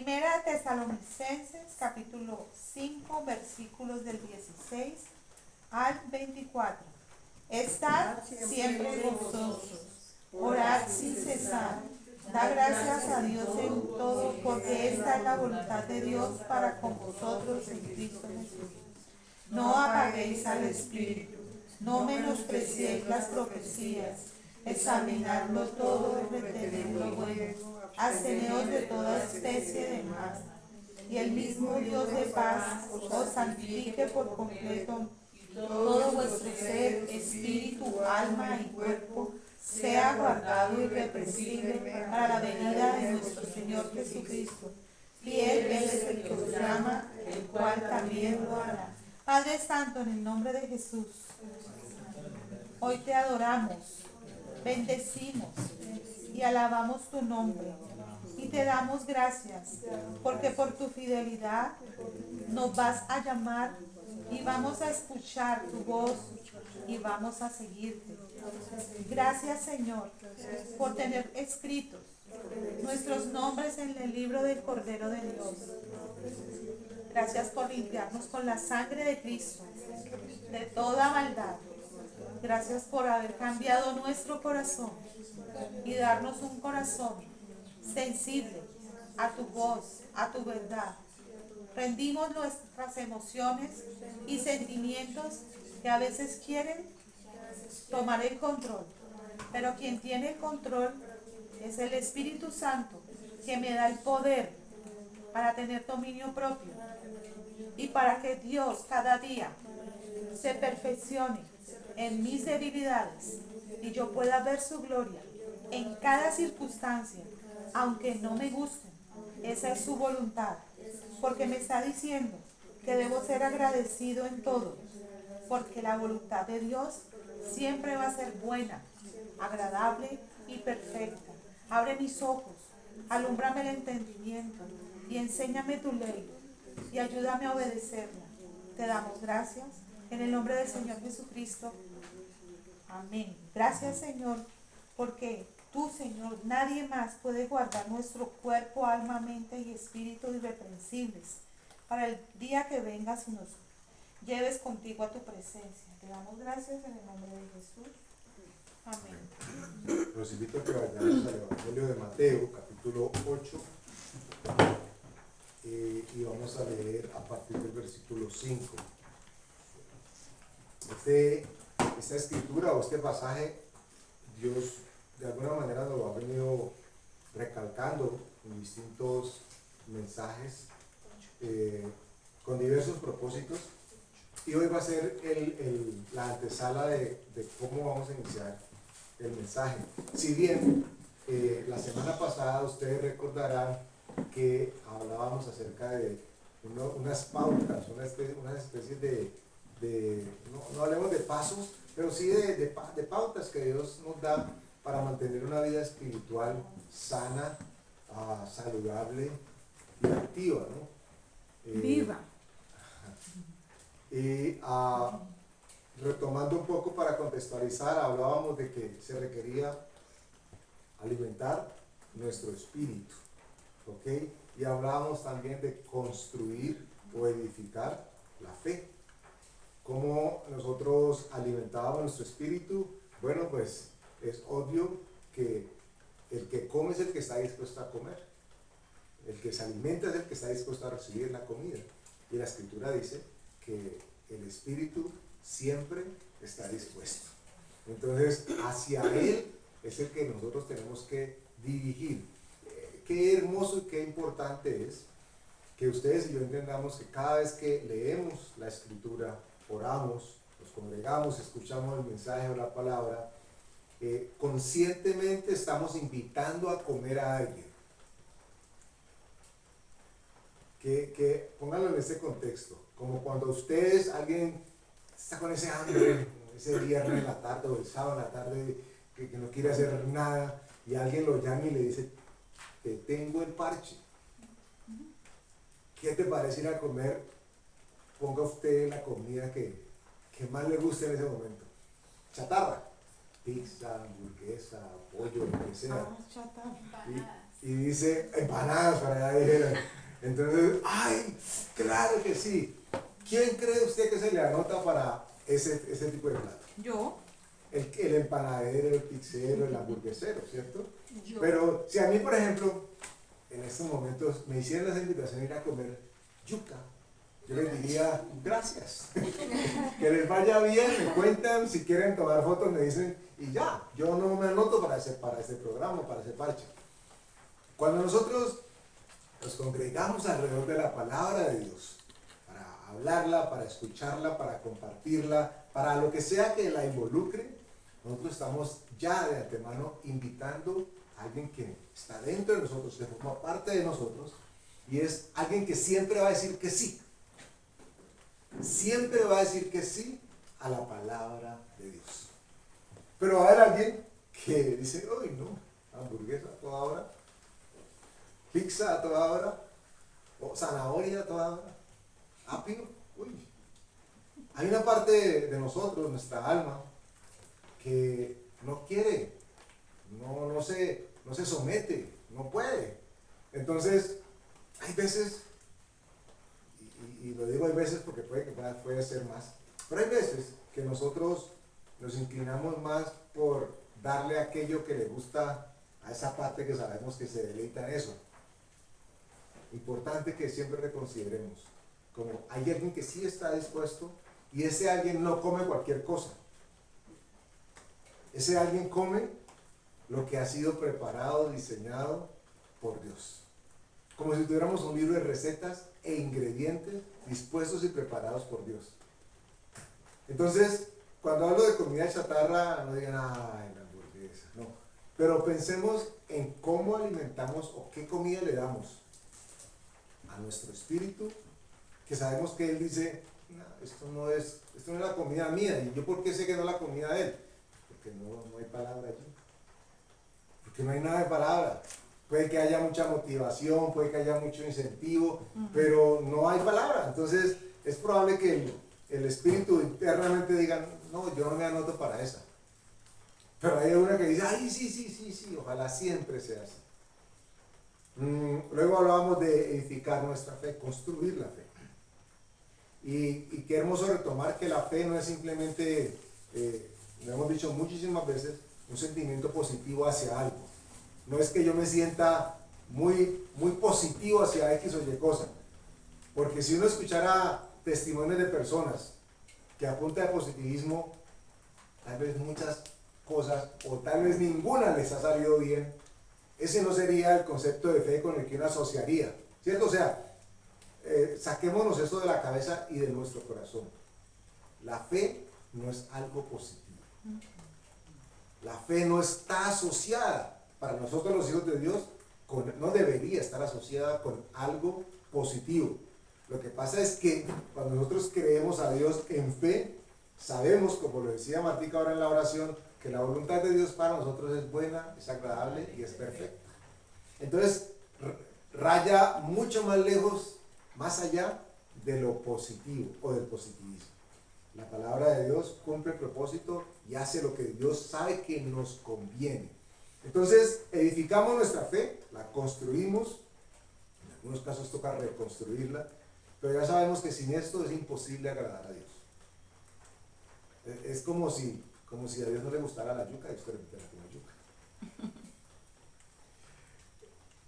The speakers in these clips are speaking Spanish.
Primera de Tesalonicenses, capítulo 5, versículos del 16 al 24. Estad siempre gozosos, orad sin cesar, da gracias a Dios en todo, porque esta es la voluntad de Dios para con vosotros en Cristo Jesús. No apaguéis al Espíritu, no menospreciéis las profecías, examinadlo todo, retened lo bueno, absteneos de toda especie de mal. Y el mismo Dios de paz os santifique por completo, todo vuestro ser, espíritu, alma y cuerpo, sea guardado irreprensible para la venida de nuestro Señor Jesucristo. Fiel Él es el que os llama, el cual también lo hará. Padre Santo, en el nombre de Jesús, hoy te adoramos, bendecimos y alabamos tu nombre. Y te damos gracias, porque por tu fidelidad nos vas a llamar y vamos a escuchar tu voz y vamos a seguirte. Gracias, Señor, por tener escritos nuestros nombres en el libro del Cordero de Dios. Gracias por limpiarnos con la sangre de Cristo de toda maldad. Gracias por haber cambiado nuestro corazón y darnos un corazón sensible a tu voz, a tu verdad. Rendimos nuestras emociones y sentimientos que a veces quieren tomar el control, pero quien tiene el control es el Espíritu Santo, que me da el poder para tener dominio propio y para que Dios cada día se perfeccione en mis debilidades y yo pueda ver su gloria en cada circunstancia, aunque no me gusten. Esa es su voluntad, porque me está diciendo que debo ser agradecido en todo, porque la voluntad de Dios siempre va a ser buena, agradable y perfecta. Abre mis ojos, alúmbrame el entendimiento y enséñame tu ley y ayúdame a obedecerla. Te damos gracias en el nombre del Señor Jesucristo. Amén. Gracias, Señor, porque tú, Señor, nadie más puede guardar nuestro cuerpo, alma, mente y espíritu irreprensibles para el día que vengas y nos lleves contigo a tu presencia. Te damos gracias en el nombre de Jesús. Amén. Los invito a que vayamos al Evangelio de Mateo, capítulo 8, y vamos a leer a partir del versículo 5. Esta escritura o este pasaje, Dios de alguna manera nos lo ha venido recalcando en distintos mensajes con diversos propósitos, y hoy va a ser la antesala de cómo vamos a iniciar el mensaje. Si bien la semana pasada ustedes recordarán que hablábamos acerca de unas pautas, unas especies no hablemos de pasos, pero sí de pautas que Dios nos da para mantener una vida espiritual sana, saludable y activa, ¿no? Viva. Y retomando un poco para contextualizar, hablábamos de que se requería alimentar nuestro espíritu, ¿ok? Y hablábamos también de construir o edificar la fe. ¿Cómo nosotros alimentábamos nuestro espíritu? Bueno, pues es obvio que el que come es el que está dispuesto a comer. El que se alimenta es el que está dispuesto a recibir la comida. Y la Escritura dice que el espíritu siempre está dispuesto. Entonces, hacia él es el que nosotros tenemos que dirigir. Qué hermoso y qué importante es que ustedes y yo entendamos que cada vez que leemos la Escritura, oramos, nos congregamos, escuchamos el mensaje o la palabra, conscientemente estamos invitando a comer a alguien. Que pónganlo en este contexto, como cuando alguien está con ese hambre, ese viernes en la tarde o el sábado en la tarde, que no quiere hacer nada, y alguien lo llama y le dice: te tengo el parche, ¿qué te parece ir a comer? Ponga usted la comida que más le guste en ese momento. Chatarra, pizza, hamburguesa, pollo, lo que sea. Chatarra. ¿Sí? y dice empanadas para allá dijeron. Entonces, ¡ay! Claro que sí. ¿Quién cree usted que se le anota para ese tipo de plato? Yo. El empanadero, el pizzero, el hamburguesero, ¿cierto? Yo. Pero si a mí, por ejemplo, en estos momentos me hicieran esa invitación a ir a comer yuca, yo les diría gracias. Que les vaya bien, me cuentan, si quieren tomar fotos me dicen y ya, yo no me anoto para ese programa, para ese parche. Cuando nosotros nos congregamos alrededor de la palabra de Dios, para hablarla, para escucharla, para compartirla, para lo que sea que la involucre, nosotros estamos ya de antemano invitando a alguien que está dentro de nosotros, que forma parte de nosotros, y es alguien que siempre va a decir que sí. Siempre va a decir que sí a la palabra de Dios. Pero va a haber alguien que dice, uy, no, hamburguesa a toda hora, pizza a toda hora, o zanahoria a toda hora, apio, uy. Hay una parte de nosotros, nuestra alma, que no quiere, no se somete, no puede. Entonces, hay veces, y lo digo hay veces porque puede ser más, pero hay veces que nosotros nos inclinamos más por darle aquello que le gusta a esa parte que sabemos que se deleita en eso. Importante que siempre reconsideremos, como hay alguien que sí está dispuesto y ese alguien no come cualquier cosa. Ese alguien come lo que ha sido preparado, diseñado por Dios. Como si tuviéramos un libro de recetas e ingredientes dispuestos y preparados por Dios. Entonces, cuando hablo de comida chatarra, no digan, ay, la hamburguesa, no. Pero pensemos en cómo alimentamos o qué comida le damos a nuestro espíritu, que sabemos que Él dice, no, esto no es la comida mía. ¿Y yo por qué sé que no es la comida de Él? Porque no hay palabra allí. Porque no hay nada de palabra. Puede que haya mucha motivación, puede que haya mucho incentivo, pero no hay palabra. Entonces, es probable que el espíritu internamente diga, no, yo no me anoto para esa. Pero hay una que dice, ay, sí, ojalá siempre sea así. Luego hablábamos de edificar nuestra fe, construir la fe. Y qué hermoso retomar que la fe no es simplemente, lo hemos dicho muchísimas veces, un sentimiento positivo hacia algo. No es que yo me sienta muy positivo hacia X o Y cosa. Porque si uno escuchara testimonios de personas que a punta de positivismo, tal vez muchas cosas o tal vez ninguna les ha salido bien, ese no sería el concepto de fe con el que uno asociaría, ¿cierto? O sea, saquémonos eso de la cabeza y de nuestro corazón. La fe no es algo positivo. La fe no está asociada, para nosotros los hijos de Dios, no debería estar asociada con algo positivo. Lo que pasa es que cuando nosotros creemos a Dios en fe, sabemos, como lo decía Martica ahora en la oración, que la voluntad de Dios para nosotros es buena, es agradable y es perfecta. Entonces, raya mucho más lejos, más allá de lo positivo o del positivismo. La palabra de Dios cumple el propósito y hace lo que Dios sabe que nos conviene. Entonces, edificamos nuestra fe, la construimos, en algunos casos toca reconstruirla, pero ya sabemos que sin esto es imposible agradar a Dios. Es como si a Dios no le gustara la yuca y usted le metiera la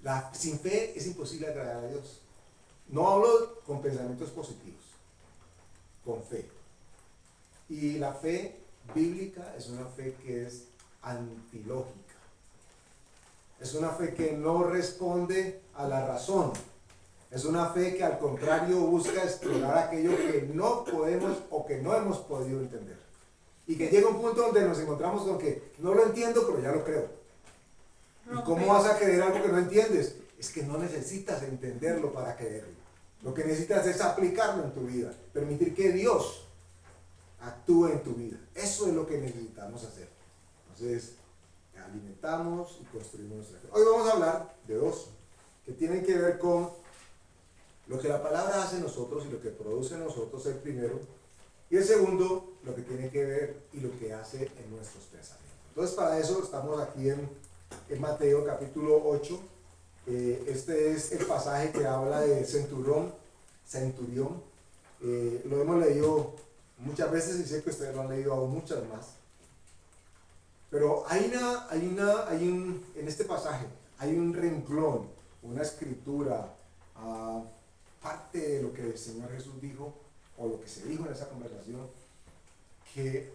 yuca. Sin fe es imposible agradar a Dios. No hablo con pensamientos positivos, con fe. Y la fe bíblica es una fe que es antilógica. Es una fe que no responde a la razón. Es una fe que al contrario busca explorar aquello que no podemos o que no hemos podido entender. Y que llega un punto donde nos encontramos con que no lo entiendo, pero ya lo creo. ¿Y cómo vas a creer algo que no entiendes? Es que no necesitas entenderlo para creerlo. Lo que necesitas es aplicarlo en tu vida. Permitir que Dios actúe en tu vida. Eso es lo que necesitamos hacer. Entonces, alimentamos y construimos nuestra fe. Hoy vamos a hablar de dos que tienen que ver con lo que la palabra hace en nosotros y lo que produce en nosotros, el primero. Y el segundo, lo que tiene que ver y lo que hace en nuestros pensamientos. Entonces, para eso estamos aquí en Mateo capítulo 8, Este es el pasaje que habla de centurión. Lo hemos leído muchas veces y sé que ustedes lo han leído aún muchas más. Pero en este pasaje hay un renglón, una escritura, parte de lo que el Señor Jesús dijo, o lo que se dijo en esa conversación, que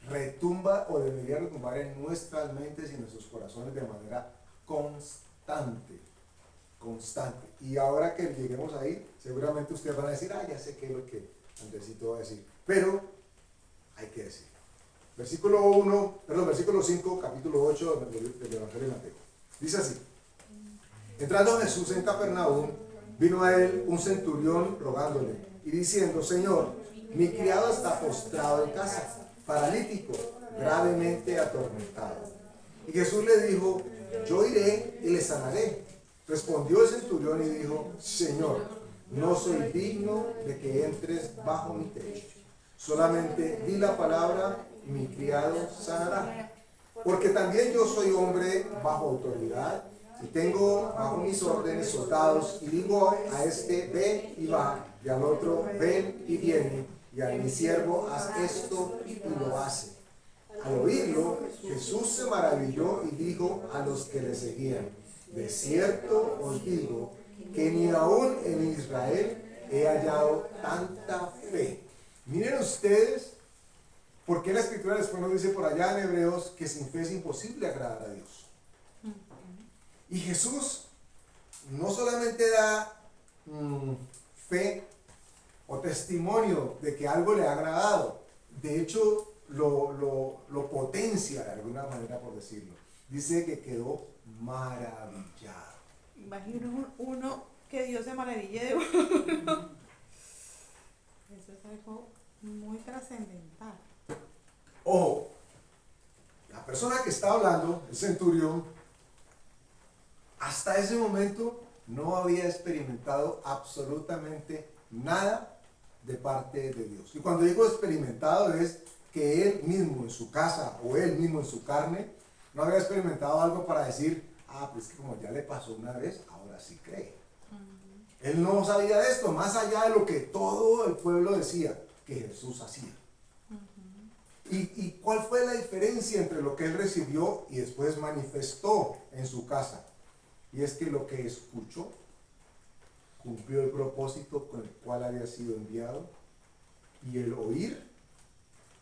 retumba o debería retumbar en nuestras mentes y en nuestros corazones de manera constante. Y ahora que lleguemos ahí, seguramente ustedes van a decir, ya sé qué es lo que Andresito va a decir. Pero hay que decir. Versículo 5, capítulo 8 del Evangelio de Mateo. Dice así: entrando Jesús en Capernaum, vino a él un centurión rogándole y diciendo: Señor, mi criado está postrado en casa, paralítico, gravemente atormentado. Y Jesús le dijo: yo iré y le sanaré. Respondió el centurión y dijo: Señor, no soy digno de que entres bajo mi techo. Solamente di la palabra y mi criado sanará. Porque también yo soy hombre bajo autoridad y tengo bajo mis órdenes soldados, y digo a este: ve y va, y al otro: ven y viene, y a mi siervo: haz esto, y lo hace. Al oírlo, Jesús se maravilló y dijo a los que le seguían: de cierto os digo que ni aún en Israel he hallado tanta fe. Miren ustedes, porque la Escritura después nos dice por allá en Hebreos que sin fe es imposible agradar a Dios. Y Jesús no solamente da fe o testimonio de que algo le ha agradado, de hecho lo potencia de alguna manera, por decirlo. Dice que quedó maravillado. Imagino uno que Dios se maraville de uno. Eso es algo muy trascendental. Ojo, la persona que está hablando, el centurión, hasta ese momento no había experimentado absolutamente nada de parte de Dios. Y cuando digo experimentado es que él mismo en su casa o él mismo en su carne no había experimentado algo para decir: pues que como ya le pasó una vez, ahora sí cree. Él no sabía de esto, más allá de lo que todo el pueblo decía que Jesús hacía. ¿Y cuál fue la diferencia entre lo que él recibió y después manifestó en su casa? Y es que lo que escuchó cumplió el propósito con el cual había sido enviado, y el oír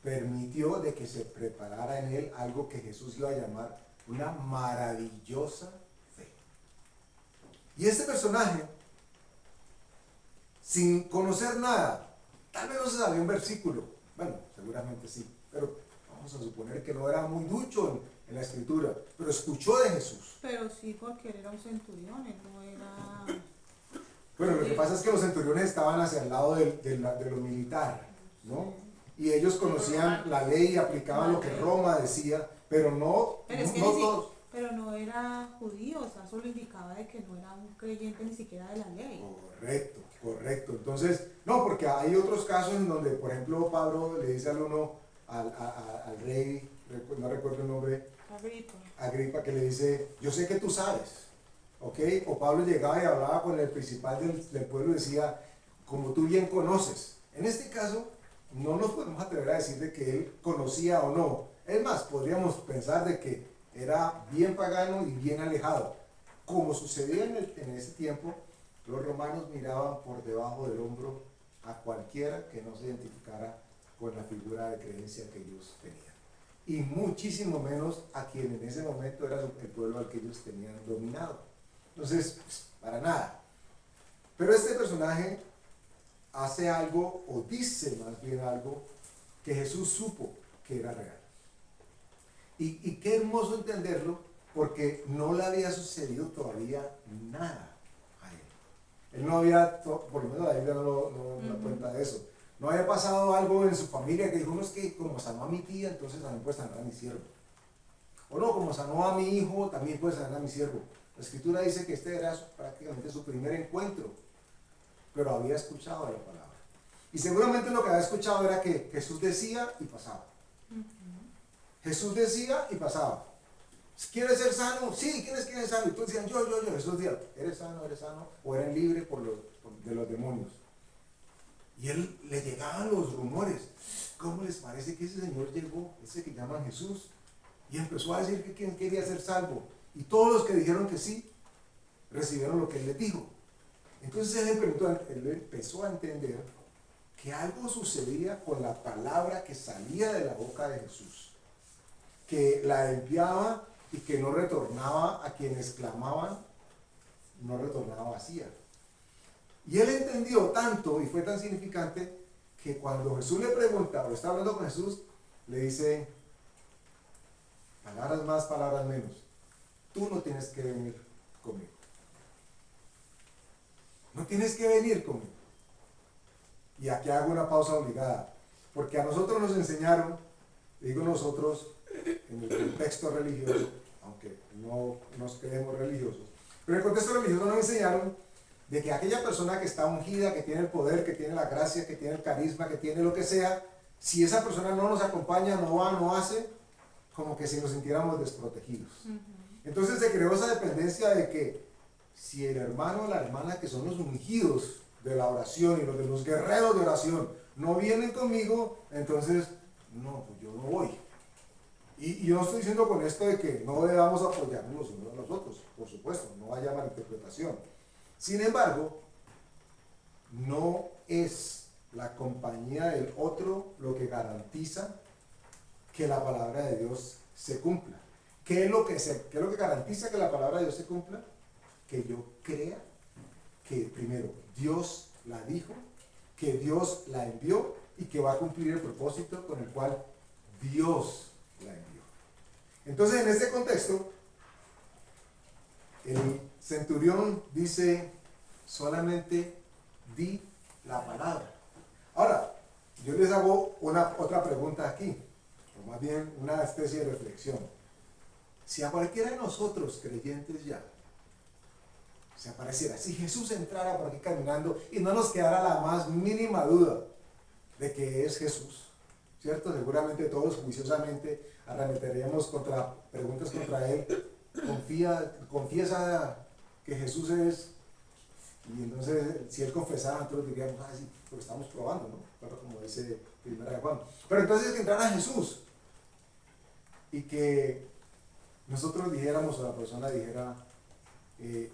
permitió de que se preparara en él algo que Jesús iba a llamar una maravillosa fe. Y este personaje, sin conocer nada, tal vez no se sabía un versículo, bueno, seguramente sí, pero vamos a suponer que no era muy ducho en la escritura, pero escuchó de Jesús. Pero sí, porque él era un centurión, él no era... Bueno, lo que pasa es que los centuriones estaban hacia el lado de lo militar, ¿no? Y ellos conocían la ley y aplicaban lo que Roma decía, pero no, Pero es que no todos. pero no era judío, o sea, solo indicaba de que no era un creyente ni siquiera de la ley. Correcto. Entonces, no, porque hay otros casos en donde, por ejemplo, Pablo le dice al rey, no recuerdo el nombre, Agripa, que le dice: yo sé que tú sabes, ¿ok? O Pablo llegaba y hablaba con el principal del pueblo y decía: como tú bien conoces. En este caso, no nos podemos atrever a decir de que él conocía o no. Es más, podríamos pensar de que era bien pagano y bien alejado. Como sucedía en ese tiempo, los romanos miraban por debajo del hombro a cualquiera que no se identificara con la figura de creencia que ellos tenían. Y muchísimo menos a quien en ese momento era el pueblo al que ellos tenían dominado. Entonces, para nada. Pero este personaje hace algo, o dice más bien algo, que Jesús supo que era real. Y qué hermoso entenderlo, porque no le había sucedido todavía nada a él. Él no había, por lo menos la Biblia no da cuenta de eso. No había pasado algo en su familia que dijo: no, es que como sanó a mi tía, entonces también puede sanar a mi siervo. O no, como sanó a mi hijo, también puede sanar a mi siervo. La Escritura dice que este era prácticamente su primer encuentro, pero había escuchado la palabra. Y seguramente lo que había escuchado era que Jesús decía y pasaba. Jesús decía y pasaba. ¿Quieres ser sano? Sí, ¿quiénes quieren ser sano? Y todos decían, yo. Jesús decía, ¿eres sano? O eran libres de los demonios. Y él le llegaban los rumores. ¿Cómo les parece que ese señor llegó, ese que llaman Jesús, y empezó a decir que quien quería ser salvo? Y todos los que dijeron que sí, recibieron lo que él les dijo. Entonces él empezó a entender que algo sucedía con la palabra que salía de la boca de Jesús, que la enviaba y que no retornaba a quienes clamaban, no retornaba vacía. Y él entendió tanto y fue tan significante que cuando Jesús le pregunta, o está hablando con Jesús, le dice, palabras más, palabras menos, tú no tienes que venir conmigo. No tienes que venir conmigo. Y aquí hago una pausa obligada, porque a nosotros nos enseñaron, digo nosotros, en el contexto religioso, aunque no nos creemos religiosos, pero en el contexto religioso nos enseñaron de que aquella persona que está ungida, que tiene el poder, que tiene la gracia, que tiene el carisma, que tiene lo que sea, si esa persona no nos acompaña, no va, no hace, como que si nos sintiéramos desprotegidos. Entonces se creó esa dependencia de que si el hermano o la hermana que son los ungidos de la oración y los de los guerreros de oración no vienen conmigo, entonces no, pues yo no voy. Y yo no estoy diciendo con esto de que no debamos apoyarnos los unos a los otros, por supuesto, no haya malinterpretación. Sin embargo, no es la compañía del otro lo que garantiza que la palabra de Dios se cumpla. ¿Qué es lo que garantiza que la palabra de Dios se cumpla? Que yo crea que primero Dios la dijo, que Dios la envió y que va a cumplir el propósito con el cual Dios la envió. Entonces, en este contexto, el centurión dice, solamente di la palabra. Ahora, yo les hago otra pregunta aquí, o más bien una especie de reflexión. Si a cualquiera de nosotros, creyentes ya, se apareciera, si Jesús entrara por aquí caminando y no nos quedara la más mínima duda de que es Jesús, ¿cierto? Seguramente todos juiciosamente arremeteríamos preguntas contra él. Confiesa que Jesús es, y entonces si él confesara, nosotros diríamos, sí, porque estamos probando, ¿no? Pero como dice 1 Juan. Pero entonces que entrara Jesús y que nosotros dijéramos, o la persona dijera, pero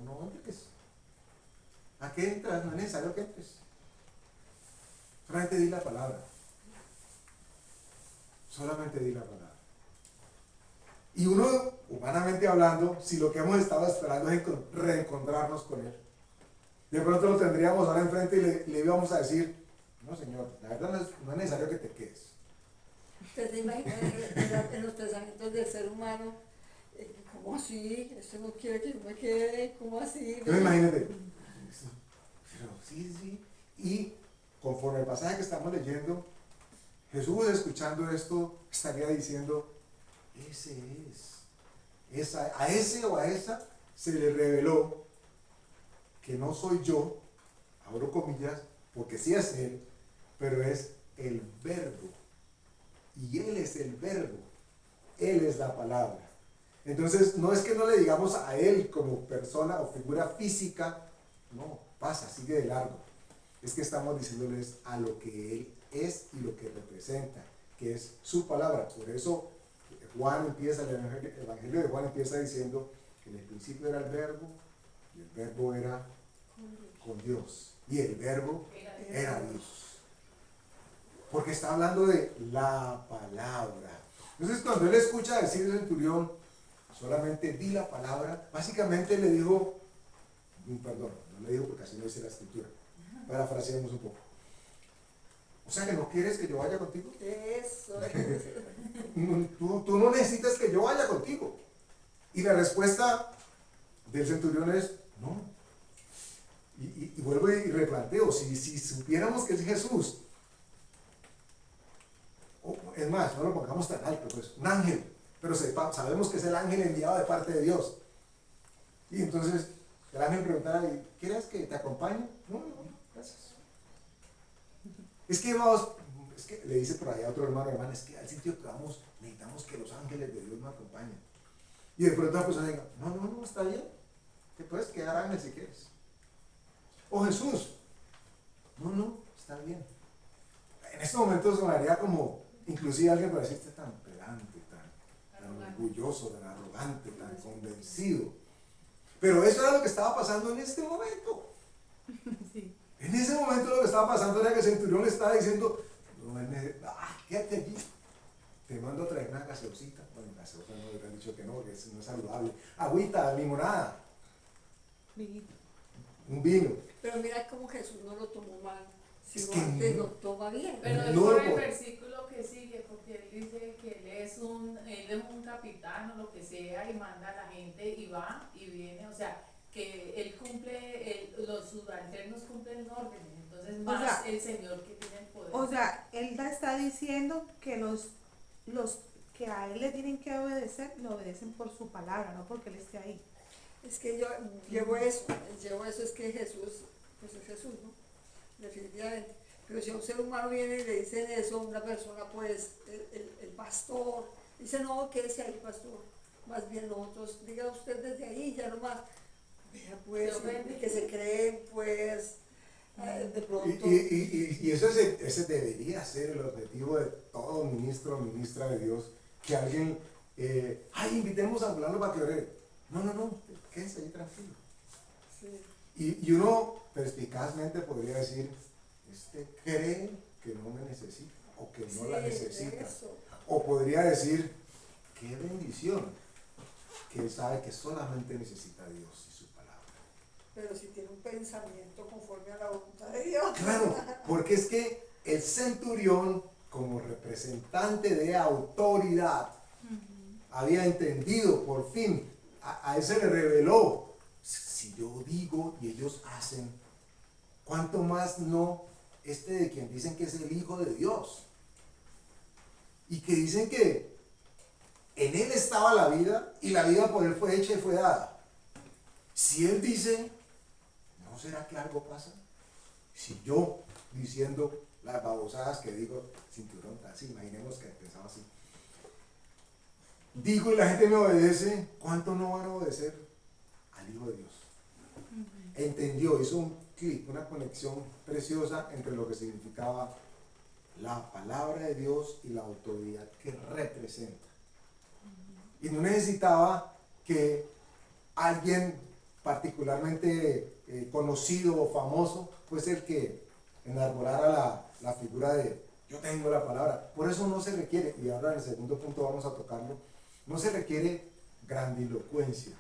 no entres. ¿A qué entras? No es necesario que entres. Solamente di la palabra. Solamente di la palabra. Y uno, humanamente hablando, si lo que hemos estado esperando es reencontrarnos con Él, de pronto lo tendríamos ahora enfrente y le íbamos a decir, no señor, la verdad no es necesario que te quedes. ¿Usted se imagina en los pensamientos del ser humano? ¿Cómo así? ¿Este no quiere que yo me quede? ¿Cómo así? Entonces imagínate, pero sí. Y conforme al pasaje que estamos leyendo, Jesús escuchando esto estaría diciendo, ese es, a ese o a esa se le reveló que no soy yo, abro comillas, porque sí es Él, pero es el Verbo. Y Él es el Verbo, Él es la palabra. Entonces, no es que no le digamos a Él como persona o figura física, no, pasa, sigue de largo. Es que estamos diciéndoles a lo que Él es y lo que representa, que es su palabra. Por eso el Evangelio de Juan empieza diciendo que en el principio era el Verbo, y el Verbo era con Dios, y el Verbo era Dios. Porque está hablando de la palabra. Entonces, cuando él escucha decir el centurión, solamente di la palabra, básicamente le dijo, perdón, no le dijo porque así no dice la escritura, parafraseemos un poco. O sea, que no quieres que yo vaya contigo. Eso. Tú no necesitas que yo vaya contigo. Y la respuesta del centurión es, no. Y vuelvo y replanteo, si supiéramos que es Jesús, es más, no lo pongamos tan alto, pues, un ángel, pero sabemos que es el ángel enviado de parte de Dios. Y entonces el ángel preguntara, ¿quieres que te acompañe? No, gracias. Es que le dice por ahí a otro hermana, es que al sitio que vamos necesitamos que los ángeles de Dios nos acompañen. Y de pronto la persona diga, no, no, no, está bien, te puedes quedar, Ángel, si quieres. O Jesús, no, no, está bien. En este momento sonaría como, inclusive alguien para decirte tan pedante, tan orgulloso, tan arrogante, tan convencido. Pero eso era lo que estaba pasando en este momento. Sí. En ese momento lo que estaba pasando era que el centurión le estaba diciendo, no, quédate allí, te mando a traer una gaseosita. Bueno, gaseosa no, le han dicho que no, porque no es saludable. Agüita, limonada, Sí. un vino. Pero mira cómo Jesús no lo tomó mal, Es sino que antes no. lo toma bien. Pero es No, por el por- versículo que sigue, porque él dice que él es un capitán o lo que sea y manda a la gente y va y viene, o sea, que él cumple, los subalternos cumplen órdenes, entonces más sea, el Señor que tiene el poder. O sea, él está diciendo que los que a él le tienen que obedecer, le obedecen por su palabra, no porque él esté ahí. Es que yo llevo eso es que Jesús, pues es Jesús, ¿no? Definitivamente. Pero si a un ser humano viene y le dicen eso, una persona, pues, el pastor, dice, no, quédese ahí, pastor. Más bien nosotros, diga usted desde ahí, ya nomás, vea pues, Se ofende. que se creen, pues, de pronto. Y ese debería ser el objetivo de todo ministro o ministra de Dios, que alguien, invitemos a fulano para que ore. No, no, no, quédese ahí tranquilo. Sí. Y uno perspicazmente podría decir, cree que no me necesita, o que no la Sí, necesita. eso. O podría decir, qué bendición, que él sabe que solamente necesita a Dios y su palabra. Pero si tiene un pensamiento conforme a la voluntad de Dios. Claro, porque es que el centurión, como representante de autoridad, había entendido por fin, a él se le reveló, si yo digo y ellos hacen, ¿cuánto más no de quien dicen que es el Hijo de Dios? Y que dicen que en él estaba la vida y la vida por él fue hecha y fue dada. Si él dice, ¿no será que algo pasa? Si yo, diciendo las babosadas que digo, cinturón, así, imaginemos que pensaba así, digo y la gente me obedece, ¿cuánto no van a obedecer al Hijo de Dios? Entendió, hizo un clic, una conexión preciosa entre lo que significaba la palabra de Dios y la autoridad que representa. Y no necesitaba que alguien particularmente conocido o famoso fuese el que enarbolara la figura de yo tengo la palabra. Por eso no se requiere, y ahora en el segundo punto vamos a tocarlo, no se requiere grandilocuencia,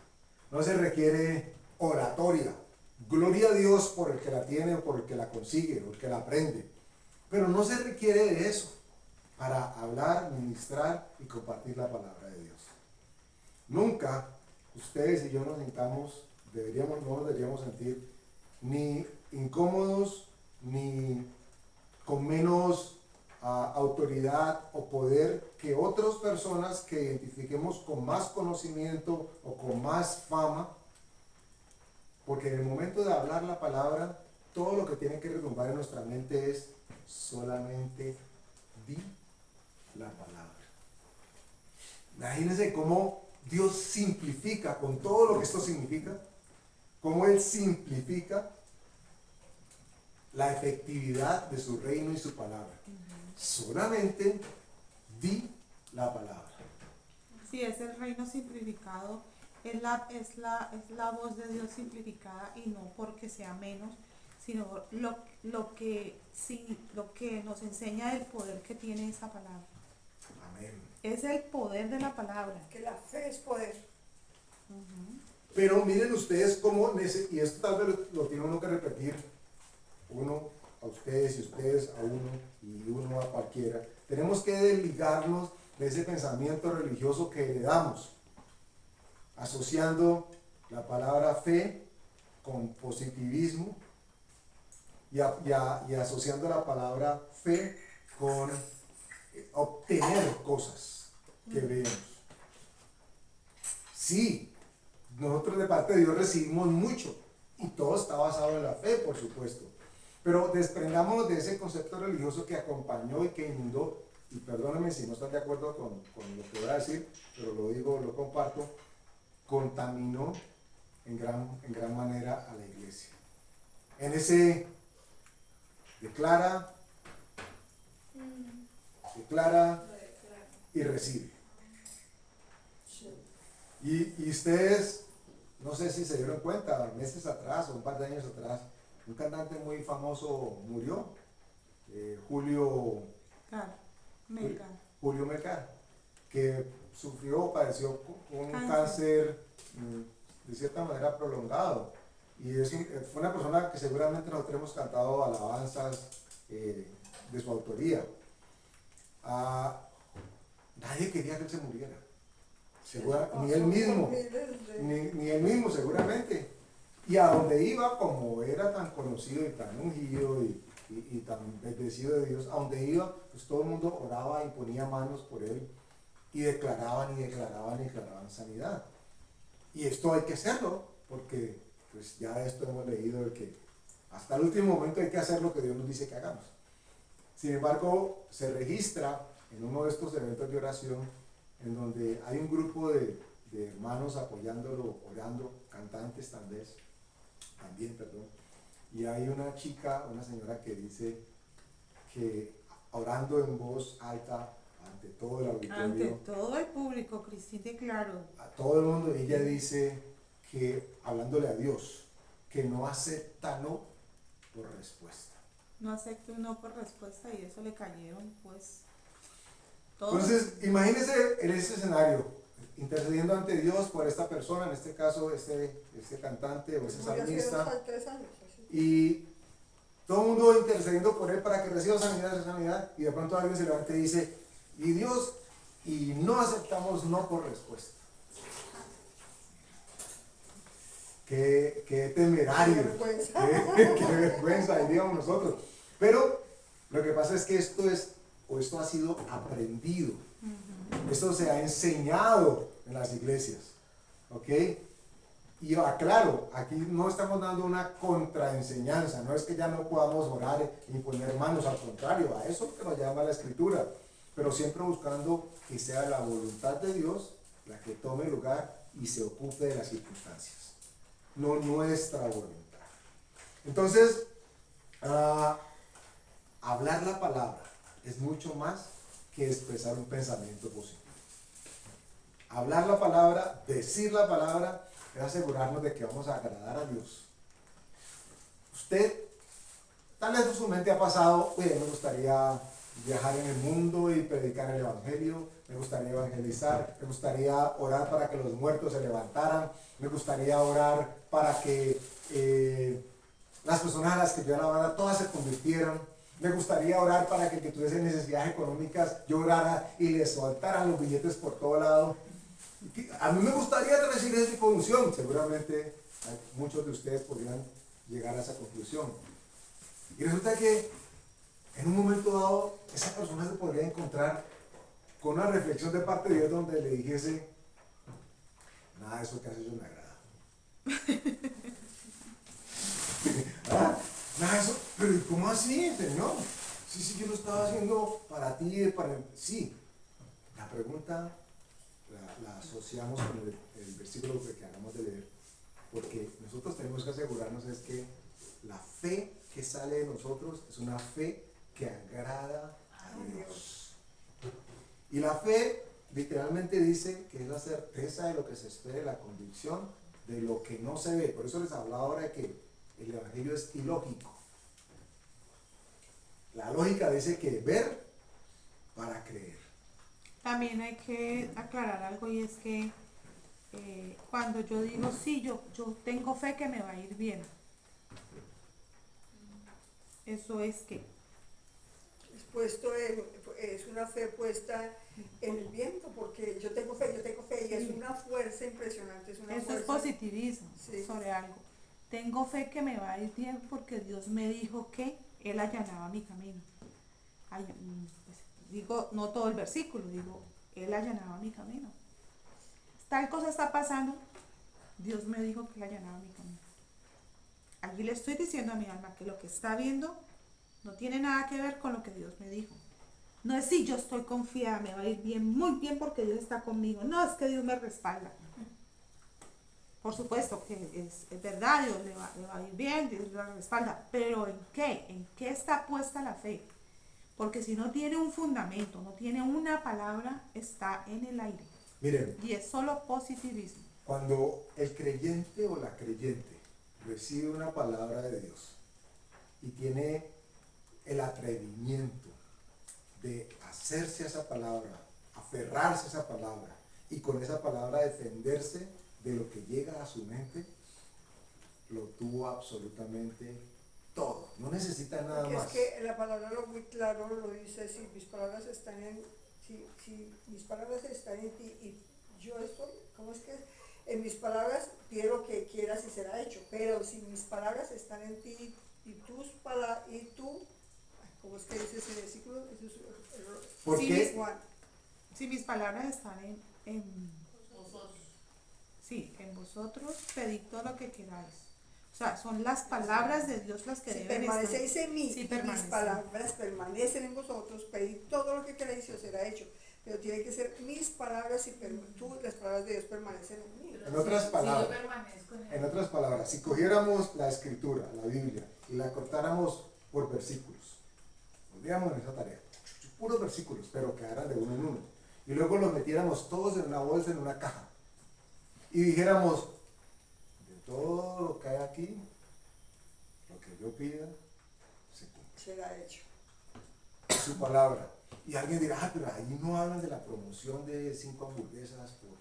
no se requiere oratoria. Gloria a Dios por el que la tiene o por el que la consigue o el que la aprende. Pero no se requiere de eso para hablar, ministrar y compartir la palabra de Dios. Nunca ustedes y yo nos sintamos, no nos deberíamos sentir ni incómodos ni con menos autoridad o poder que otras personas que identifiquemos con más conocimiento o con más fama, porque en el momento de hablar la palabra, todo lo que tiene que retumbar en nuestra mente es solamente di la palabra. Imagínense cómo Dios simplifica, con todo lo que esto significa, cómo Él simplifica la efectividad de su reino y su palabra. Solamente di la palabra. Sí, es el reino simplificado, es la voz de Dios simplificada, y no porque sea menos, sino lo que nos enseña el poder que tiene esa palabra. Amén. Es el poder de la palabra. Que la fe es poder. Pero miren ustedes cómo, y esto tal vez lo tiene uno que repetir, uno a ustedes y ustedes a uno y uno a cualquiera, tenemos que desligarnos de ese pensamiento religioso que heredamos, asociando la palabra fe con positivismo y asociando la palabra fe con obtener cosas que vemos. Sí, nosotros de parte de Dios recibimos mucho y todo está basado en la fe, por supuesto. Pero desprendámonos de ese concepto religioso que acompañó y que inundó, y perdónenme si no están de acuerdo con lo que voy a decir, pero lo digo, lo comparto, contaminó en gran manera a la iglesia. En ese declara y recibe. Y ustedes, no sé si se dieron cuenta, meses atrás o un par de años atrás, un cantante muy famoso murió, Julio Melgar, que padeció un cáncer de cierta manera prolongado. Y fue una persona que seguramente nosotros hemos cantado alabanzas de su autoría. Nadie quería que él se muriera. Ni él mismo, ni él mismo seguramente. Y a donde iba, como era tan conocido y tan ungido y tan bendecido de Dios, a donde iba, pues todo el mundo oraba y ponía manos por él y declaraban sanidad. Y esto hay que hacerlo, porque pues ya de esto hemos leído de que hasta el último momento hay que hacer lo que Dios nos dice que hagamos. Sin embargo, se registra en uno de estos eventos de oración en donde hay un grupo de hermanos apoyándolo, orando, cantantes también, y hay una chica, una señora que dice que orando en voz alta ante todo el auditorio, ante todo el público, Cristina, claro, a todo el mundo, ella dice que, hablándole a Dios, que no acepta no por respuesta. no acepto un no por respuesta, y eso le cayeron pues todos. Entonces, imagínense en ese escenario, intercediendo ante Dios por esta persona, en este caso este cantante o ese salmista, y todo el mundo intercediendo por él para que reciba sanidad, y de pronto alguien se levanta y dice, y Dios, y no aceptamos no por respuesta. Qué temerario, qué vergüenza, diríamos nosotros. Pero lo que pasa es que esto ha sido aprendido, esto se ha enseñado en las iglesias, ¿ok? Y aclaro, aquí no estamos dando una contraenseñanza, no es que ya no podamos orar y poner manos, al contrario, a eso que nos llama la Escritura, pero siempre buscando que sea la voluntad de Dios la que tome lugar y se ocupe de las circunstancias, no nuestra voluntad. Entonces, hablar la palabra es mucho más que expresar un pensamiento positivo. Hablar la palabra, decir la palabra, es asegurarnos de que vamos a agradar a Dios. Usted, tal vez por su mente ha pasado, me gustaría viajar en el mundo y predicar el evangelio, me gustaría evangelizar, me gustaría orar para que los muertos se levantaran, me gustaría orar para que las personas a las que yo alabara todas se convirtieran, me gustaría orar para que el que tuviese necesidades económicas yo orara y les soltaran los billetes por todo lado. A mí me gustaría recibir esa conclusión, seguramente muchos de ustedes podrían llegar a esa conclusión. Y resulta que en un momento dado esa persona se podría encontrar con una reflexión de parte de Dios donde le dijese, nada de eso que haces yo me agrada. Nada de eso, pero ¿cómo así, Señor? Sí, yo lo estaba haciendo para ti, sí. La pregunta la asociamos con el versículo que acabamos de leer, porque nosotros tenemos que asegurarnos es que la fe que sale de nosotros es una fe que agrada a Dios. Y la fe literalmente dice que es la certeza de lo que se espera, la convicción de lo que no se ve. Por eso les hablaba ahora de que el evangelio es ilógico. La lógica dice que ver para creer. También hay que aclarar algo, y es que cuando yo digo sí, yo tengo fe que me va a ir bien, eso es que es una fe puesta en el viento, porque yo tengo fe, y es una fuerza impresionante. Eso es positivismo, sí, sobre algo. Tengo fe que me va a ir bien porque Dios me dijo que Él allanaba mi camino. Digo, no todo el versículo, digo, Él allanaba mi camino. Tal cosa está pasando, Dios me dijo que Él allanaba mi camino. Allí le estoy diciendo a mi alma que lo que está viendo no tiene nada que ver con lo que Dios me dijo. No es si yo estoy confiada, me va a ir bien, muy bien porque Dios está conmigo. No, es que Dios me respalda. Por supuesto que es verdad, Dios le va a ir bien, Dios le respalda, pero ¿en qué? ¿En qué está puesta la fe? Porque si no tiene un fundamento, no tiene una palabra, está en el aire. Miren, Y es solo positivismo. cuando el creyente o la creyente recibe una palabra de Dios y tiene el atrevimiento de hacerse a esa palabra, aferrarse a esa palabra y con esa palabra defenderse de lo que llega a su mente, lo tuvo absolutamente todo. No necesita nada Porque más. es que la palabra lo muy claro lo dice, si mis palabras están en, si mis palabras están en ti y yo estoy, ¿cómo es que es? En mis palabras pido lo que quieras y será hecho, pero si mis palabras están en ti y tus palabras, y tú, ¿cómo es que dice ese versículo? Eso es ¿Por Sí, qué? Juan. Si mis palabras están Vosotros. sí, en vosotros, pedid todo lo que queráis. O sea, son las palabras de Dios las que Si deben permanecéis estar. en mí, Sí, mis permanecen. palabras permanecen en vosotros, pedid todo lo que queráis y os será hecho. Pero tiene que ser mis palabras y tú, las palabras de Dios permanecen en mí. Pero En otras palabras, si yo permanezco en él. En otras palabras, si cogiéramos la escritura, la Biblia, y la cortáramos por versículos, pondríamos en esa tarea, puros versículos, pero quedaran de uno en uno, y luego los metiéramos todos en una bolsa, en una caja, y dijéramos, de todo lo que hay aquí, lo que yo pida, se cumple. Será hecho. Su palabra. Y alguien dirá, pero ahí no hablan de la promoción de 5 hamburguesas por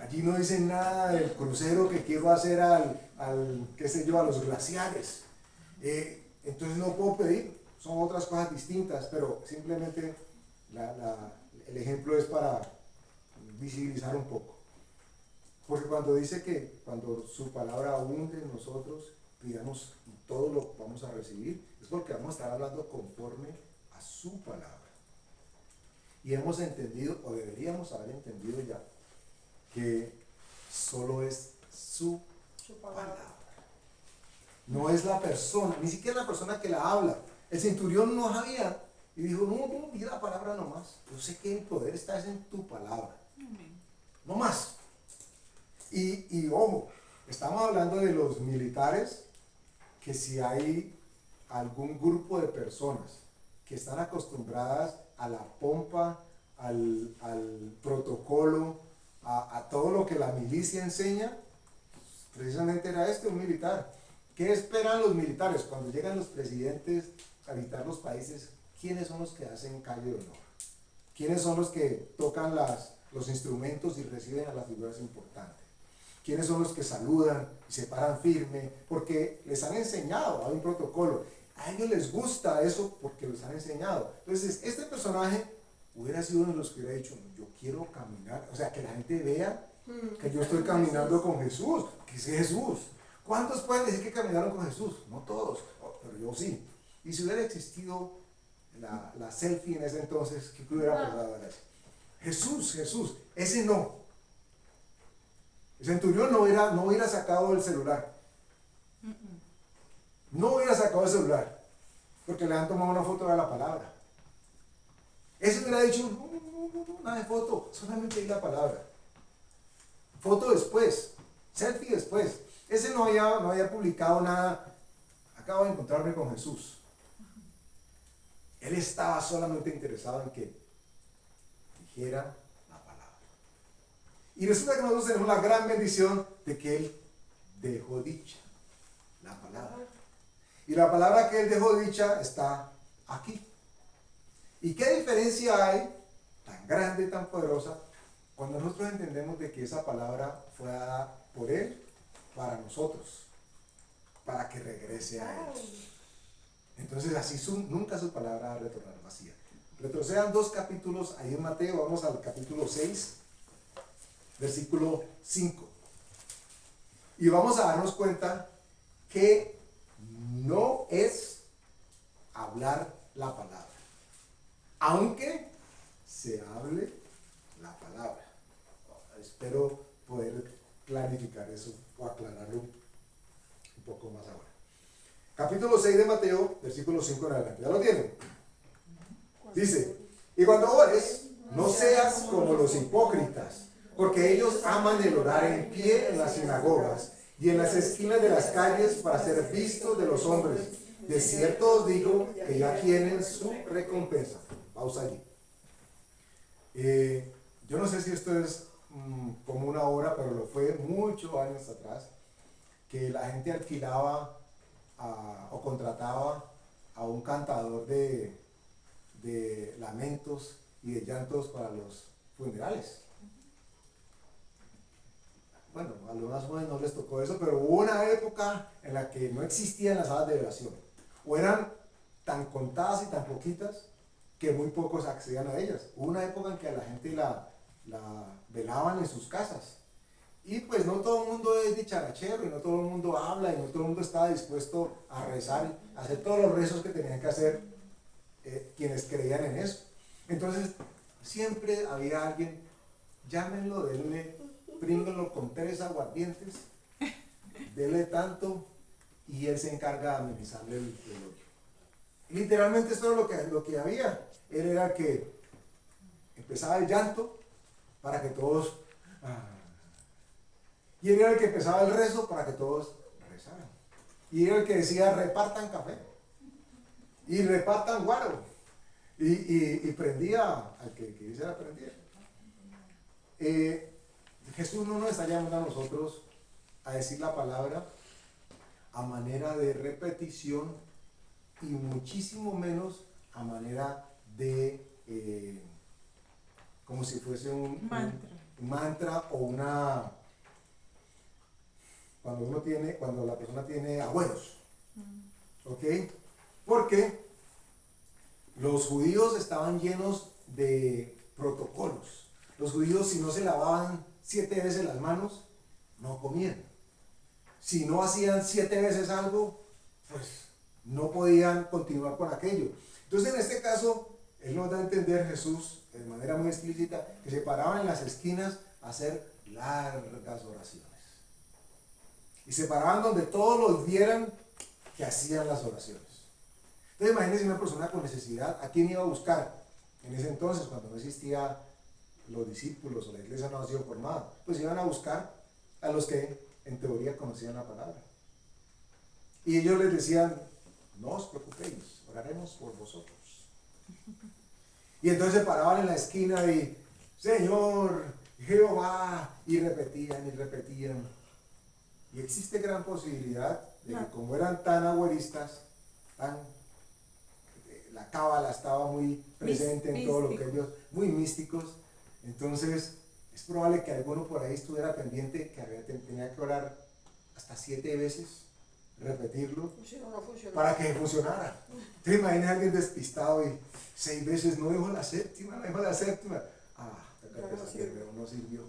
allí no dicen nada del crucero que quiero hacer qué sé yo, a los glaciares. Entonces no puedo pedir, son otras cosas distintas, pero simplemente el ejemplo es para visibilizar un poco. Porque cuando dice que cuando su palabra abunde en nosotros, pidamos y todo lo vamos a recibir, es porque vamos a estar hablando conforme a su palabra. Y hemos entendido, o deberíamos haber entendido ya, que solo es su palabra. No es la persona, ni siquiera la persona que la habla. El centurión no sabía y dijo, no, di la palabra nomás. Yo sé que el poder está en tu palabra. No más. Y ojo, estamos hablando de los militares, que si hay algún grupo de personas que están acostumbradas a la pompa, al protocolo, a todo lo que la milicia enseña, precisamente era un militar. ¿Qué esperan los militares cuando llegan los presidentes a visitar los países? ¿Quiénes son los que hacen calle de honor? ¿Quiénes son los que tocan los instrumentos y reciben a las figuras importantes? ¿Quiénes son los que saludan y se paran firme? Porque les han enseñado, hay un protocolo. A ellos les gusta eso porque les han enseñado. Entonces, este personaje hubiera sido uno de los que hubiera dicho, yo quiero caminar, o sea, que la gente vea que yo estoy caminando con Jesús, que es Jesús. ¿Cuántos pueden decir que caminaron con Jesús? No todos, pero yo sí. Y si hubiera existido la selfie en ese entonces, ¿qué hubiera pasado? Jesús, ese no. El centurión no hubiera sacado el celular. No hubiera sacado el celular, porque le han tomado una foto de la palabra. Ese hubiera dicho, no, nada de foto, solamente di la palabra. Foto después, selfie después. Ese no había publicado nada. Acabo de encontrarme con Jesús. Él estaba solamente interesado en que dijera la palabra. Y resulta que nosotros tenemos la gran bendición de que Él dejó dicha la palabra. Y la palabra que Él dejó dicha está aquí. ¿Y qué diferencia hay tan grande y tan poderosa cuando nosotros entendemos de que esa palabra fue dada por Él para nosotros, para que regrese a Él? Entonces así nunca su palabra va a retornar vacía. Retrocedan 2 capítulos ahí en Mateo, vamos al capítulo 6, versículo 5. Y vamos a darnos cuenta que no es hablar la palabra, aunque se hable la palabra. Espero poder clarificar eso o aclararlo un poco más ahora. Capítulo 6 de Mateo, versículo 5 en adelante. ¿Ya lo tienen? Dice, y cuando ores, no seas como los hipócritas porque ellos aman el orar en pie en las sinagogas y en las esquinas de las calles para ser vistos de los hombres. De cierto os digo que ya tienen su recompensa. Pausa allí. Yo no sé si esto es como una hora, pero lo fue muchos años atrás, que la gente alquilaba o contrataba a un cantador de lamentos y de llantos para los funerales. Bueno, a los más jóvenes no les tocó eso, pero hubo una época en la que no existían las salas de oración, o eran tan contadas y tan poquitas que muy pocos accedían a ellas. Hubo una época en que a la gente la velaban en sus casas, y pues no todo el mundo es dicharachero, y no todo el mundo habla, y no todo el mundo estaba dispuesto a rezar, a hacer todos los rezos que tenían que hacer quienes creían en eso. Entonces siempre había alguien, llámenlo, denle, brínguenlo con 3 aguardientes, denle tanto, y él se encarga de amenizarle el velorio. Literalmente esto era lo que había. Él era que empezaba el llanto para que todos y él era el que empezaba el rezo para que todos rezaran, y era el que decía repartan café y repartan guaro, y prendía al que quisiera prender. Jesús no nos está llamando a nosotros a decir la palabra a manera de repetición, y muchísimo menos a manera de como si fuese un mantra o una, cuando la persona tiene abuelos, ¿ok? Porque los judíos estaban llenos de protocolos. Los judíos, si no se lavaban 7 veces las manos, no comían. Si no hacían 7 veces algo, pues no podían continuar con aquello. Entonces, en este caso, él nos da a entender, Jesús, de manera muy explícita, que se paraban en las esquinas a hacer largas oraciones. Y se paraban donde todos los vieran que hacían las oraciones. Entonces, imagínense una persona con necesidad, ¿a quién iba a buscar? En ese entonces, cuando no existían los discípulos o la iglesia no ha sido formada, pues iban a buscar a los que en teoría conocían la palabra. Y ellos les decían, no os preocupéis, oraremos por vosotros. Y entonces se paraban en la esquina y, Señor, Jehová, y repetían y repetían. Y existe gran posibilidad de que como eran tan agüeristas, la cábala estaba muy presente en todo lo que ellos, muy místicos, entonces es probable que alguno por ahí estuviera pendiente que tenía que orar hasta 7 veces, repetirlo, para que funcionara. ¿Te imaginas a alguien despistado y 6 veces no dijo la séptima, no sirvió?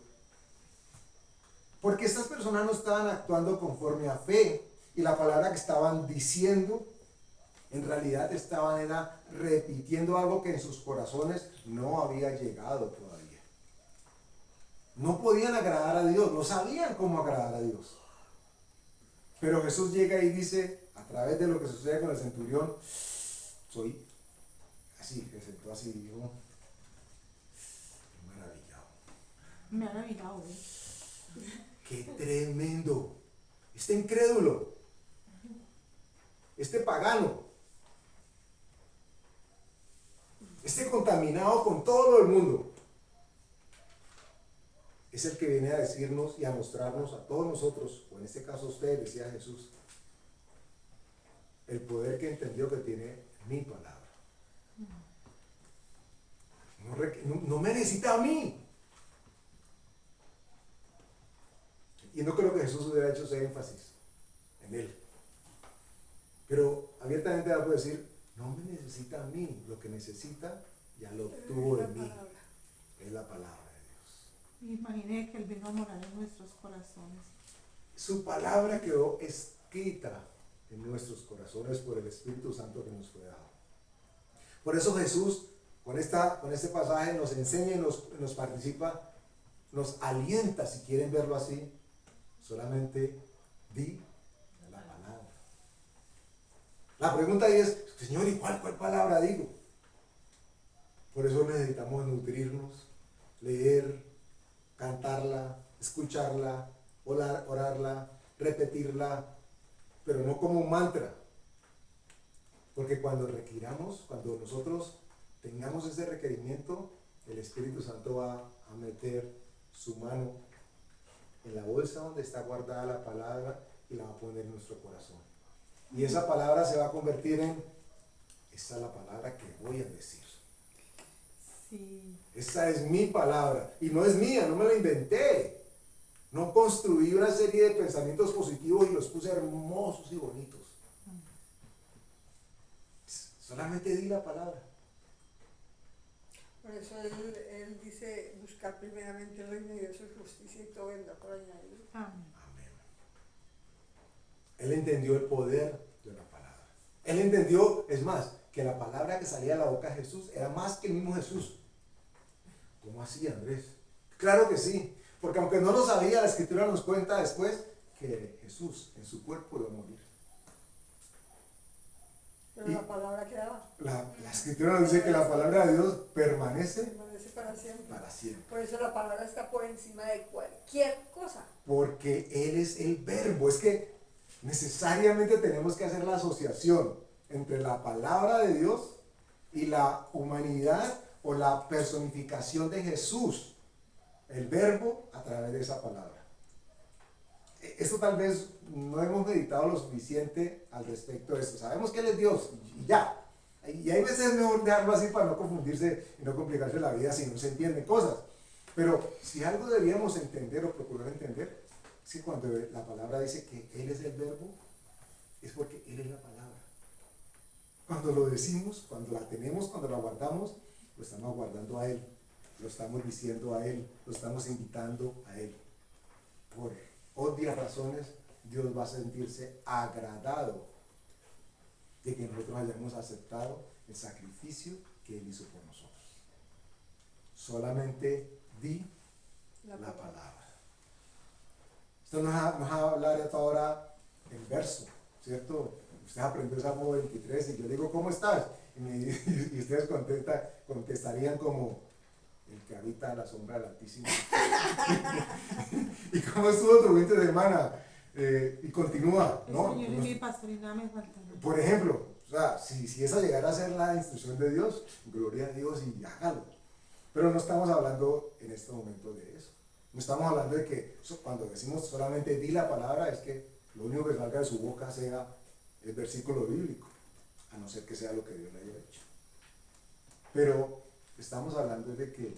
Porque estas personas no estaban actuando conforme a fe, y la palabra que estaban diciendo en realidad estaban repitiendo algo que en sus corazones no había llegado todavía. No podían agradar a Dios, no sabían cómo agradar a Dios. Pero Jesús llega y dice, a través de lo que sucede con el centurión, soy así, se sentó así y dijo, maravillado. Me han maravillado, ¡Qué tremendo! Este incrédulo, este pagano, este contaminado con todo el mundo, es el que viene a decirnos y a mostrarnos a todos nosotros, o en este caso a ustedes, decía Jesús, el poder que entendió que tiene mi palabra. No me necesita a mí. Y no creo que Jesús hubiera hecho ese énfasis en él. Pero abiertamente va a decir, no me necesita a mí, lo que necesita ya lo obtuvo de mí. Es la palabra de Dios. Imaginé que Él vino a morar en nuestros corazones. Su palabra quedó escrita en nuestros corazones por el Espíritu Santo que nos fue dado. Por eso Jesús, con este pasaje, nos enseña y nos participa, nos alienta, si quieren verlo así, solamente di la palabra. La pregunta ahí es, Señor, ¿y cuál palabra digo? Por eso necesitamos nutrirnos, leer, cantarla, escucharla, orarla, repetirla, pero no como un mantra. Porque cuando requiramos, cuando nosotros tengamos ese requerimiento, el Espíritu Santo va a meter su mano en la bolsa donde está guardada la palabra y la va a poner en nuestro corazón. Y esa palabra se va a convertir en, esta es la palabra que voy a decir. Sí. Esa es mi palabra. Y no es mía, no me la inventé. No construí una serie de pensamientos positivos y los puse hermosos y bonitos. Solamente di la palabra. Por eso él dice, buscar primeramente el reino de Dios y justicia y todo vendrá por añadir. Amén. Amén. Él entendió el poder de la palabra. Él entendió, es más, que la palabra que salía de la boca de Jesús era más que el mismo Jesús. ¿Cómo así, Andrés? Claro que sí, porque aunque no lo sabía, la Escritura nos cuenta después que Jesús en su cuerpo iba a morir. Pero la palabra quedaba. La Escritura nos dice que la palabra de Dios permanece Permanece para siempre. para siempre. Por eso la palabra está por encima de cualquier cosa. Porque Él es el verbo. Es que necesariamente tenemos que hacer la asociación entre la palabra de Dios y la humanidad o la personificación de Jesús, el verbo a través de esa palabra. Esto tal vez no hemos meditado lo suficiente al respecto de esto. Sabemos que Él es Dios y ya. Y hay veces es mejor dejarlo así para no confundirse y no complicarse la vida si no se entienden cosas. Pero si algo deberíamos entender o procurar entender, es que cuando la palabra dice que Él es el verbo, es porque Él es la palabra. Cuando lo decimos, cuando la tenemos, cuando la guardamos, lo estamos guardando a Él, lo estamos diciendo a Él, lo estamos invitando a Él. Por obvias razones, Dios va a sentirse agradado de que nosotros hayamos aceptado el sacrificio que Él hizo por nosotros. Solamente di la palabra. Esto nos va a hablar hasta ahora en verso, ¿cierto? Usted aprendió Salmo 23 y yo le digo, ¿cómo estás? Y ustedes contestarían como el que habita a la sombra del Altísimo. ¿Y cómo estuvo tu fin de semana? Y continúa, ¿no? Señor y mi pastor y nada me faltará. Por ejemplo, o sea, si esa llegara a ser la instrucción de Dios, gloria a Dios y hágalo. Pero no estamos hablando en este momento de eso. No estamos hablando de que cuando decimos solamente di la palabra, es que lo único que salga de su boca sea el versículo bíblico, a no ser que sea lo que Dios le haya hecho. Pero estamos hablando de que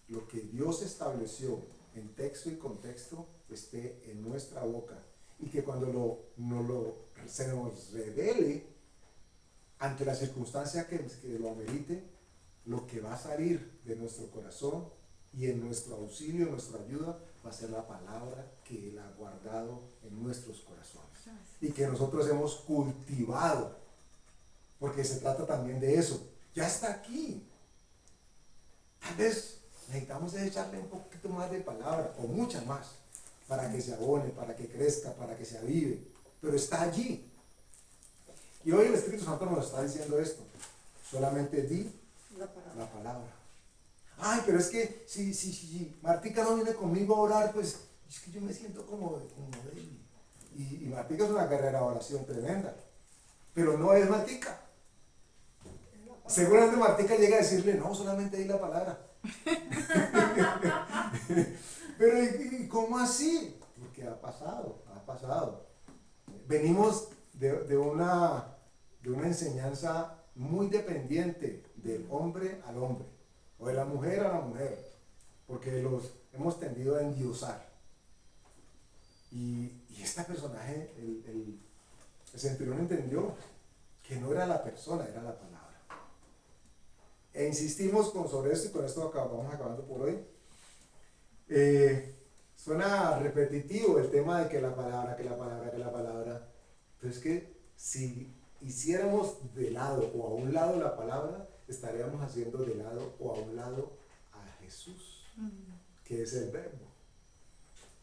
lo que Dios estableció en texto y contexto esté en nuestra boca y que cuando se nos revele ante la circunstancia que lo amerite, lo que va a salir de nuestro corazón y en nuestro auxilio, en nuestra ayuda, va a ser la palabra que Él ha guardado en nuestros corazones y que nosotros hemos cultivado, porque se trata también de eso. Ya está aquí. Tal vez necesitamos echarle un poquito más de palabra, o mucha más, para que se abone, para que crezca, para que se avive, pero está allí. Y hoy el Espíritu Santo nos está diciendo esto: solamente di la palabra. Ay, pero es que si Martica no viene conmigo a orar, pues es que yo me siento como débil. Y Martica es una carrera de oración tremenda, pero no es Martica. Seguramente Martica llega a decirle, no, solamente di la palabra. Pero ¿y cómo así? Porque ha pasado. Venimos de una enseñanza muy dependiente del hombre al hombre, o de la mujer a la mujer, porque los hemos tendido a endiosar. Y este personaje, el centurión, entendió que no era la persona, era la palabra. E insistimos sobre esto, y con esto vamos acabando por hoy. Suena repetitivo el tema de que la palabra. Pero es que si hiciéramos de lado o a un lado la palabra, estaríamos haciendo de lado o a un lado a Jesús, que es el verbo.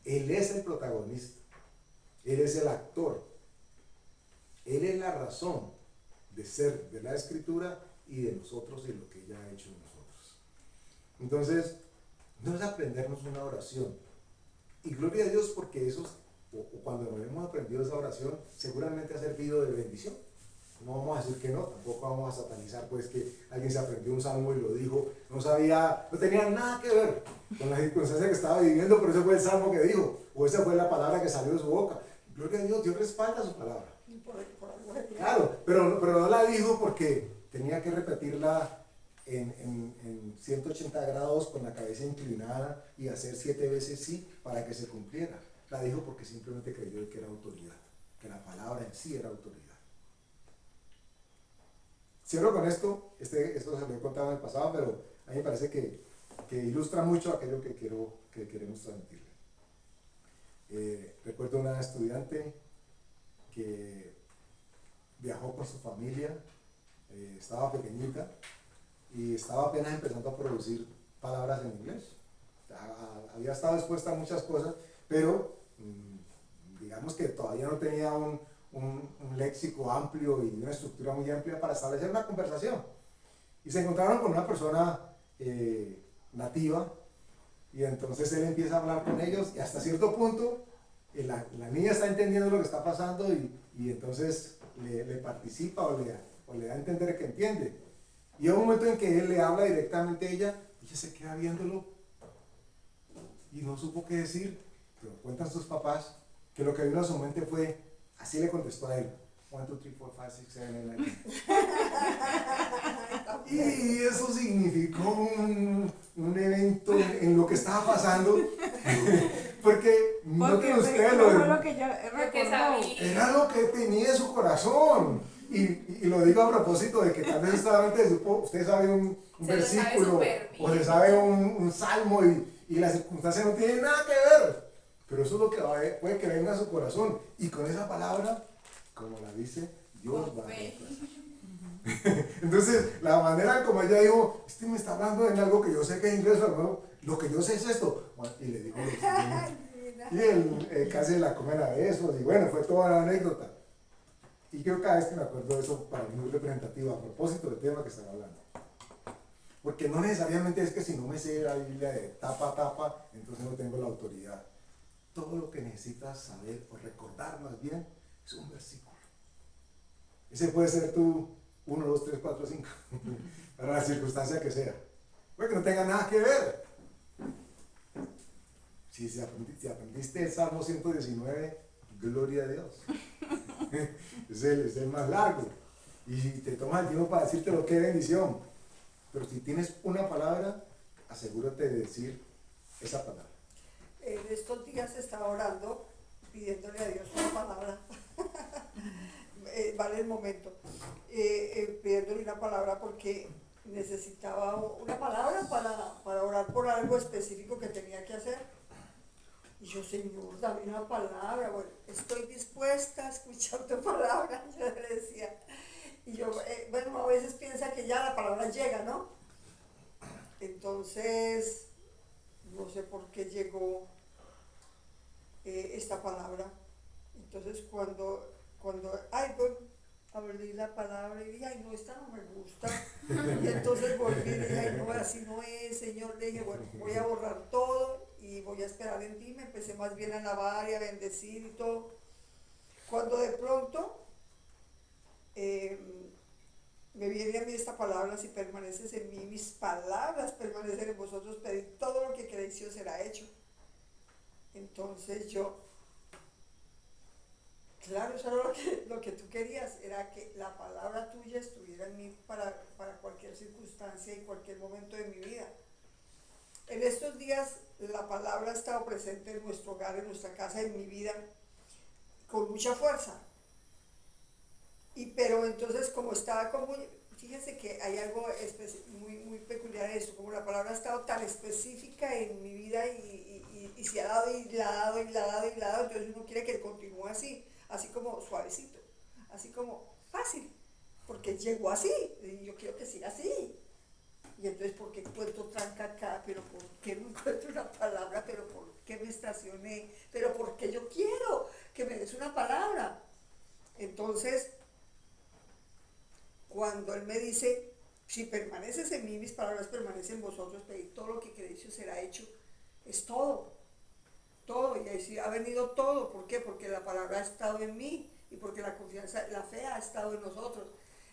Él es el protagonista, Él es el actor, Él es la razón de ser de la Escritura y de nosotros y lo que ella ha hecho en nosotros. Entonces, no es aprendernos una oración. Y gloria a Dios porque eso, o cuando nos hemos aprendido esa oración, seguramente ha servido de bendición. No vamos a decir que no, tampoco vamos a satanizar pues que alguien se aprendió un salmo y lo dijo, no sabía, no tenía nada que ver con la circunstancia que estaba viviendo, pero ese fue el salmo que dijo, o esa fue la palabra que salió de su boca. Gloria a Dios, Dios respalda su palabra. Claro, pero no la dijo porque tenía que repetirla en 180 grados con la cabeza inclinada y hacer 7 veces sí para que se cumpliera. La dijo porque simplemente creyó que era autoridad, que la palabra en sí era autoridad. Cierro con esto, esto se lo he contado en el pasado, pero a mí me parece que ilustra mucho aquello que queremos transmitirle. Recuerdo una estudiante que viajó con su familia, estaba pequeñita y estaba apenas empezando a producir palabras en inglés. Había estado expuesta a muchas cosas, pero digamos que todavía no tenía un léxico amplio y una estructura muy amplia para establecer una conversación. Y se encontraron con una persona nativa, y entonces él empieza a hablar con ellos y hasta cierto punto la niña está entendiendo lo que está pasando y entonces le participa o le da a entender que entiende. Y hay un momento en que él le habla directamente a ella se queda viéndolo y no supo qué decir, pero cuentan sus papás que lo que vino a su mente fue, así le contestó a él, 1, 2, 3, 4, 5, 6, 7, 8, 9. Y eso significó un evento en lo que estaba pasando, porque no que ustedes lo que yo era lo que tenía en su corazón. Y lo digo a propósito de que tal vez usted sabe un versículo o se sabe un salmo y la circunstancia no tiene nada que ver. Pero eso es lo que puede que venga a su corazón. Y con esa palabra, como la dice, Dios va a reemplazar. Entonces, la manera como ella dijo, me está hablando en algo que yo sé que es inglés, pero no, lo que yo sé es esto. Bueno, y le dijo lo siguiente. Y él casi la comen a besos. Y bueno, fue toda una anécdota. Y yo cada vez que me acuerdo de eso, para mí es muy representativo a propósito del tema que están hablando. Porque no necesariamente es que si no me sé la Biblia de tapa a tapa, entonces no tengo la autoridad. Todo lo que necesitas saber o recordar más bien es un versículo. Ese puede ser tu 1, 2, 3, 4, 5, para la circunstancia que sea. Puede que no tenga nada que ver. Si aprendiste el Salmo 119, gloria a Dios. Es el más largo. Y si te tomas el tiempo para decírtelo, qué bendición. Pero si tienes una palabra, asegúrate de decir esa palabra. En estos días estaba orando, pidiéndole a Dios una palabra. Vale el momento. Pidiéndole una palabra porque necesitaba una palabra para orar por algo específico que tenía que hacer. Y yo, Señor, dame una palabra. Bueno, estoy dispuesta a escuchar tu palabra, yo le decía. Y yo, bueno, a veces piensa que ya la palabra llega, ¿no? Entonces, no sé por qué llegó esta palabra. Entonces, cuando abrí la palabra y dije, ay, no, esta no me gusta. Y entonces volví y dije, ay, no, así no es, Señor. Le dije, bueno, voy a borrar todo y voy a esperar en ti. Me empecé más bien a alabar y a bendecir y todo. Cuando de pronto me viene a mí esta palabra: si permaneces en mí, mis palabras permanecen en vosotros, pedid todo lo que queréis y os será hecho. Entonces yo, claro, eso era lo que tú querías, era que la palabra tuya estuviera en mí para cualquier circunstancia y cualquier momento de mi vida. En estos días la palabra ha estado presente en nuestro hogar, en nuestra casa, en mi vida, con mucha fuerza. Pero entonces, como estaba fíjense que hay algo muy peculiar en esto, como la palabra ha estado tan específica en mi vida y se ha dado y la ha dado y la ha dado y la ha dado, entonces uno quiere que continúe así como suavecito, así como fácil, porque llegó así, y yo quiero que siga así. Y entonces, ¿por qué encuentro tranca acá? ¿Pero por qué no encuentro una palabra? ¿Pero por qué me estacioné? ¿Pero por qué yo quiero que me des una palabra? Entonces, cuando él me dice, Si permaneces en mí, mis palabras permanecen en vosotros, pedid todo lo que queréis y os será hecho. Es todo, todo, y así ha venido todo. ¿Por qué? Porque la palabra ha estado en mí y porque la confianza, la fe ha estado en nosotros.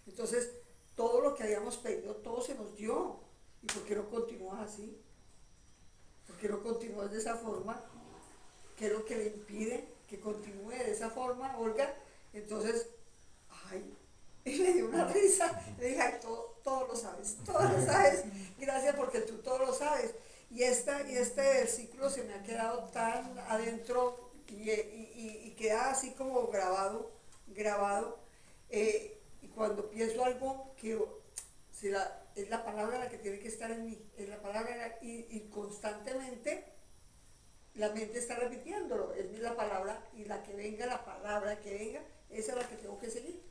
Entonces, todo lo que habíamos pedido, todo se nos dio. ¿Y por qué no continúas así? ¿Por qué no continúas de esa forma? ¿Qué es lo que le impide que continúe de esa forma, Olga? Entonces, ay, y le dio una risa, le dije, ay, todo lo sabes, todo lo sabes, gracias porque tú todo lo sabes. Y este versículo se me ha quedado tan adentro y queda así como grabado, y cuando pienso algo que es la palabra la que tiene que estar en mí, es la palabra, y constantemente la mente está repitiéndolo, es la palabra, y la que venga, la palabra que venga, esa es la que tengo que seguir.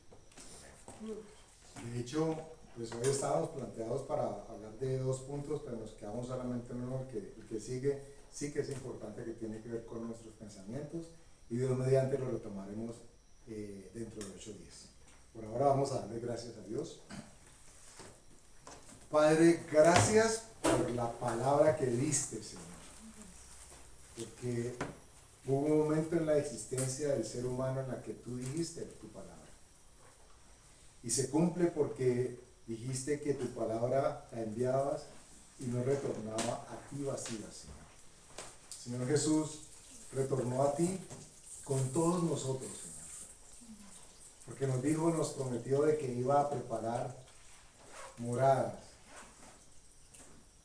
De hecho, pues hoy estábamos planteados para hablar de 2 puntos, pero nos quedamos solamente en uno, el que sigue, sí que es importante, que tiene que ver con nuestros pensamientos, y Dios mediante lo retomaremos dentro de 8 días. Por ahora vamos a darle gracias a Dios. Padre, gracias por la palabra que diste, Señor, porque hubo un momento en la existencia del ser humano en la que tú dijiste tu palabra. Y se cumple porque dijiste que tu palabra la enviabas y no retornaba a ti vacía, Señor. Señor Jesús retornó a ti con todos nosotros, Señor. Porque nos dijo, nos prometió de que iba a preparar moradas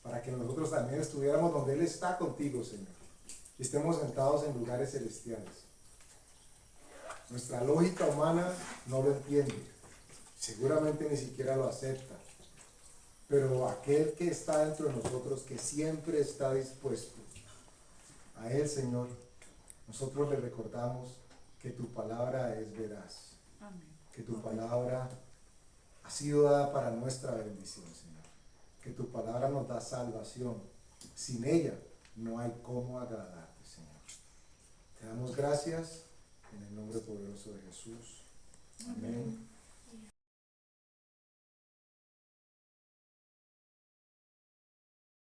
para que nosotros también estuviéramos donde Él está contigo, Señor. Y estemos sentados en lugares celestiales. Nuestra lógica humana no lo entiende. Seguramente ni siquiera lo acepta, pero aquel que está dentro de nosotros, que siempre está dispuesto, a Él, Señor, nosotros le recordamos que tu palabra es veraz. Amén. Que tu palabra ha sido dada para nuestra bendición, Señor, que tu palabra nos da salvación. Sin ella no hay cómo agradarte, Señor. Te damos gracias en el nombre poderoso de Jesús. Amén.